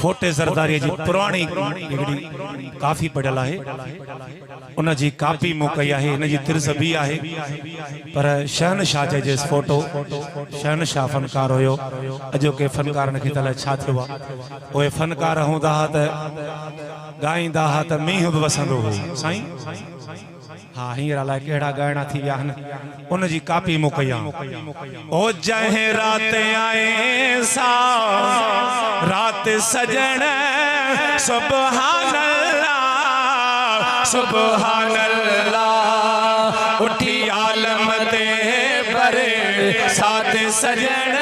फोटे ज़रदारी जी पुरानी काफ़ी पढ़ियल है उन जी कापी मूं कई है इन जी तिर्ज़ भी है पर शहनशाह चइजेसि फोटो शहनशाह फनकार हुयो अॼोके फनकारनि खे त छा थियो आहे उहे फनकार हूंदा हुआ त ॻाईंदा हुआ त मींहुं बि वसंदो हो साईं हाँ हींअर अलाए कहिड़ा ॻाइणा थी विया आहिनि उन जी कापी मूं कई आहे ओ जंहिं रात आए सा रात सजण सुभान अल्लाह सुभान अल्लाह उठी आलम ते परे साथ सजण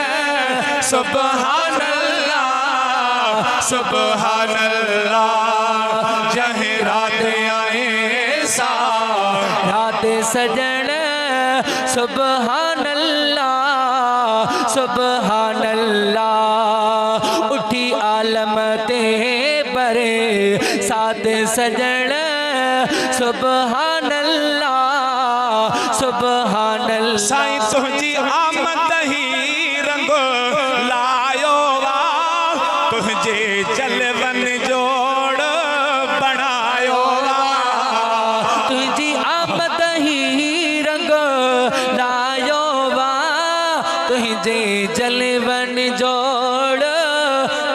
सुभान अल्लाह सुभान अल्लाह जंहिं रात आए सा रात सजण सुभान अल्लाह सुभान अल्लाह उठी आलम ते परे साथ सजण सुभान अल्लाह सुभान अल्लाह साईं तुझी आमद ही रंग लायो वा तुझे जलवन जोड़ बनायो वा तुझी आमद ही रंग लायो वा तुझे जलवन जोड़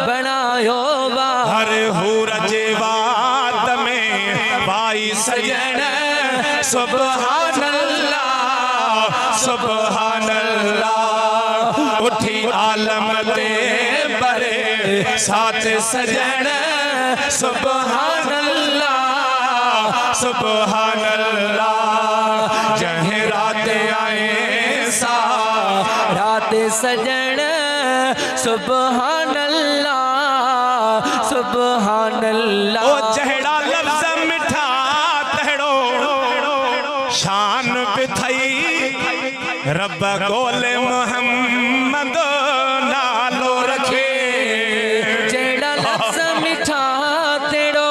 बनायो वा हर हूर जेवात में भाई सजन सुभान अल्लाह सुभान अल्लाह उठी आलम ते बरे साथ सजन सुभान अल्लाह सुभान अल्लाह जहीं रात आए सा रात सजन सुभान अल्लाह सुभान अल्लाह ओ जहड़ा लफ्ज़ मिठा तहड़ो शान पे थई रब गोले मोहम्मद नालो रखे जहड़ा लफ्ज़ मिठा तेड़ो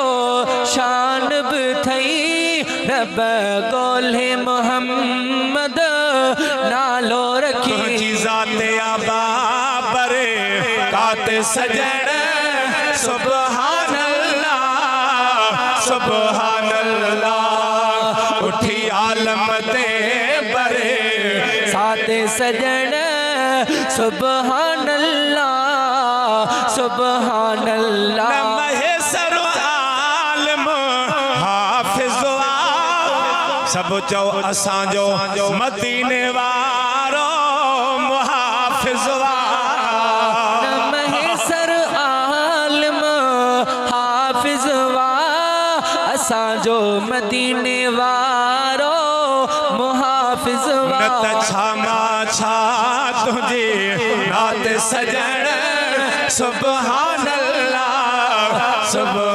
शान पे थई रब गोले मोहम्मद नालो रखे जाते आबा परे काते सजन सुभान अल्लाह सुभान अल्लाह उठी आलम ते बरे साथे सजन सुभान अल्लाह सुभान अल्लाह महेसर आलम हाफिज सब चो असांजो मदीने वारो मुहाफिज जो मदीने वारो मुहाफिज नत छामा छा तुझे रात सजन सुभान अल्लाह सुभान